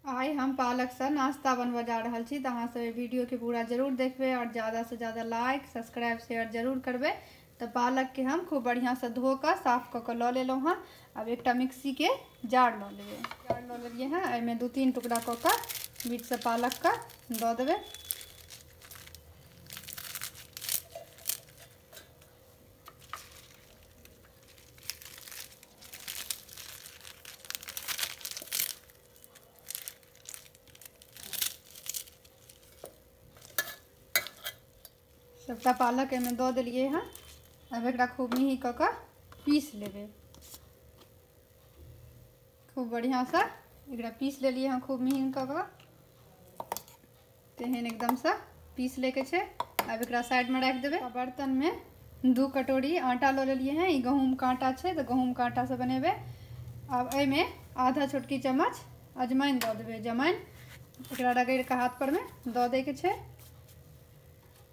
आई हम पालक से नाश्ता बनवा जा रहा छी, तो अहाँ सब वीडियो के पूरा जरूर देखबे और ज़्यादा से ज़्यादा लाइक सब्सक्राइब शेयर जरूर करबे। तो पालक के हम खूब बढ़िया से धो कर साफ कर ल लेलहुँ हाँ। अब एक मिक्सी के जार ल लेबे। जार ल लेलिए हैं, एहिमे 2-3 टुकड़ा क के बीच से पालक का दऽ देबे। सबटा पालक एहिमे दऽ देलिए हैं। अब एक खूब मिही क के पीस लेबे। खूब बढ़िया से एक पीस ले लिए हैं खूब मिही क के। तेहन एकदम से पीस लेके छे। अब एक साइड में रख देबे। बर्तन में 2 कटोरी आटा ले लिए हैं। ये गहूम का आटा छे, तो गहूम का आटा से बनेबे। अब एमे आधा छोटकी चम्मच अजवाइन दऽ देबे। जमाइन एक रगड़ के हाथ पर में दऽ दे के छे।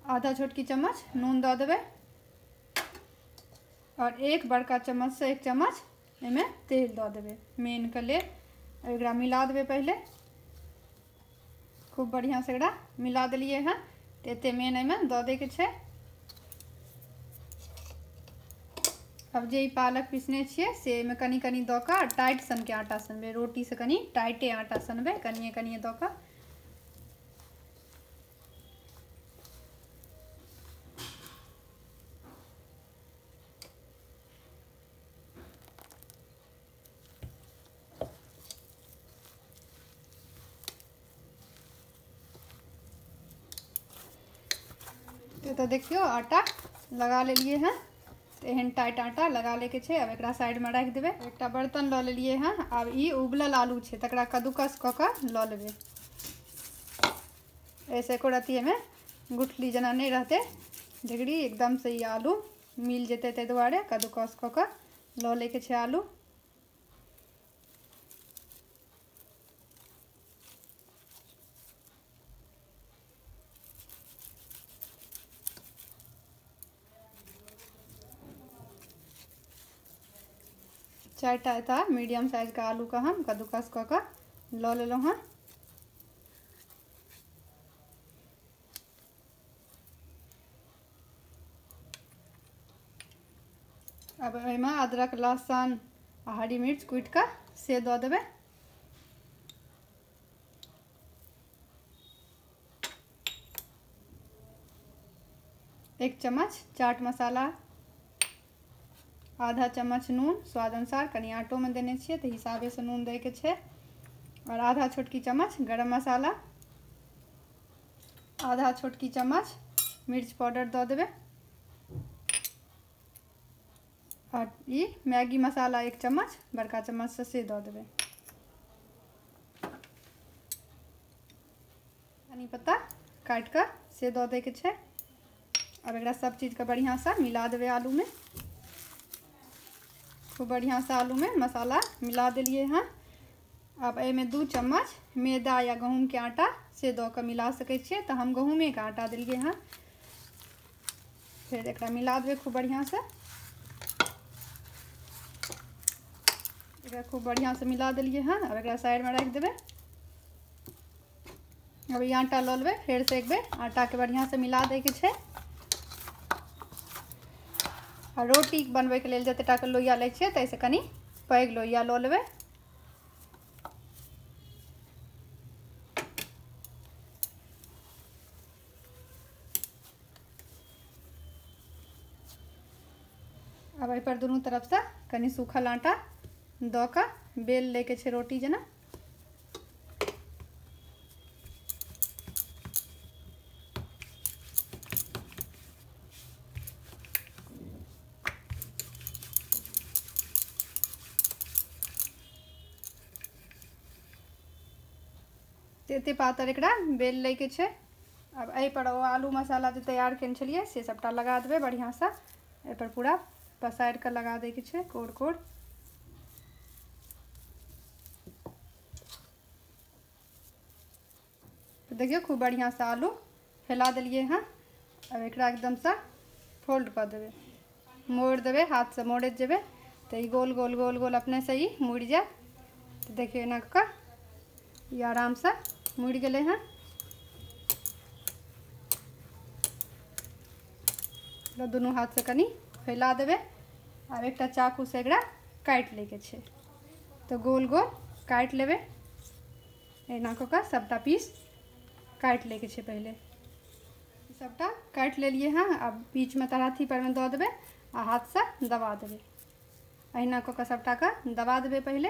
आधा छोटकी चम्मच नून दऽ देबे और 1 बड़का चम्मच से 1 चम्मच एमे तेल दऽ देबे। मेन के ले एकरा मिला देबे। पहले खूब बढ़िया से एकरा मिला दिलिए हैं। तो एते मेन एमे दऽ दे के छे। अब जे पालक पीसने छिए से एमे कनी कनी दऽ के टाइट सन के आटा सनबे। रोटी से कनी टाइटे आटा सनबे, कनिए कनिए दऽ के। तो देखियो आटा लगा ले लिए हैं। एहन टाइट आटा लगा लेके छे। अब एक साइड में रख देबे। एक बर्तन ल लिए हैं। अब ई उबलल आलू छे, तकरा कद्दूकस क के ल लेबे। ऐसे को रतिये में गुठली जना नहीं रहते झगड़ी एकदम से ये आलू मिल जेते, ते दुआरे कद्दूकस क के ल लेके छे आलू। चारटा मीडियम साइज का आलू का हम कद्दूकस क के ल लेलहुँ हैं। अब एहिमे अदरक लहसुन आ हरी मिर्च कूट के से दऽ देबे। एक चम्मच चाट मसाला, आधा चम्मच नून स्वाद अनुसार, कनी आटो में देने छिए तो हिसाबे से नून दे के छे। और आधा छोटकी चम्मच गरम मसाला, आधा छोटकी चम्मच मिर्च पाउडर दऽ देबे। और ये मैगी मसाला 1 चम्मच बड़का चम्मच से दऽ देबे। धनी पत्ता काट के से दऽ दे के छे। अब एक सब चीज के बढ़िया से मिला देबे आलू में। खूब बढ़िया से आलू में मसाला मिला दिलिए हैं। अब एमे 2 चम्मच मैदा या गहूम के आटा से दऽ के मिला सके छिए, तो हम गहूमे के आटा दिलिए हैं। फिर एक मिला देबे खूब बढ़िया से। खूब बढ़िया से मिला दिलिए हैं। अब एक साइड में रख देबे। अब ये आटा ल लेबे। फिर से एक बेर आटा के बढ़िया से मिला दे के छे। और रोटी बनबे के लेल जतेटा के लोइया ले छिए तैसे कनी पैघ लोइया ल लेबे। अब एहि पर दोनों तरफ से कनी सूखल आटा दऽ के बेल लेके छे रोटी जना। एते पातर एकरा बेल लेके छे। अब एहि पर आलू मसाला जो तैयार केने छलिए से सबटा लगा देबे बढ़िया से। एहि पर पूरा पसार के लगा दे के छे कोड़ कोड़। तो देखियो खूब बढ़िया से आलू फैला दिलिए हैं। अब एक एकदम से फोल्ड कर देबे, मोड़ देबे। हाथ से मोड़े जेबे तो ये गोल गोल गोल गोल अपने से ही मुड़ जाए। तो देखिए एना का ये आराम से मुड़ गए हैं। दोनों हाथ से कनी फैला देवे। अब एक चाकू से एकरा काट लेके छे, तो गोल गोल काट लेवे। एना का सबटा पीस काट लेके छे। पहले सबटा काट ले लिए हैं। अब बीच में तराथी पर में दो देवे आ हाथ से दबा देवे। अहिना का सबटा का दबा देवे पहले।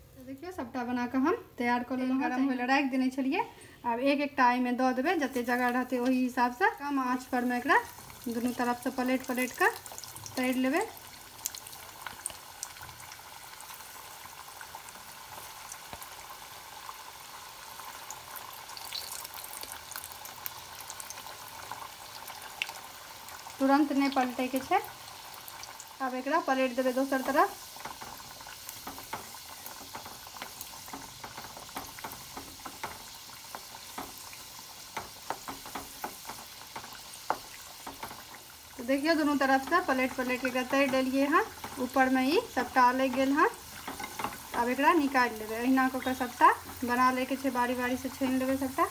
तो देखिए सबटा बना के हम तैयार कर लेलहुँ। गरम होले राखि देने छलिए। अब एक एक टाई में दो देवे, जते जगह रहते वही हिसाब से कम आँच पर में एकरा दोनों तरफ से पलट पलट कर तैर लेवे। तुरंत नहीं पलटे के छे। अब एकरा पलट देवे दोसर तरफ। तो देखिए दोनों तरफ से पलट पलट के तैर डलिए हैं। ऊपर में ही सबटा अलग गेल हैं। अब एकरा निकाल लेवे। अहिना को सबटा बना लेके छे, बारी बारी से छान लेवे सबटा।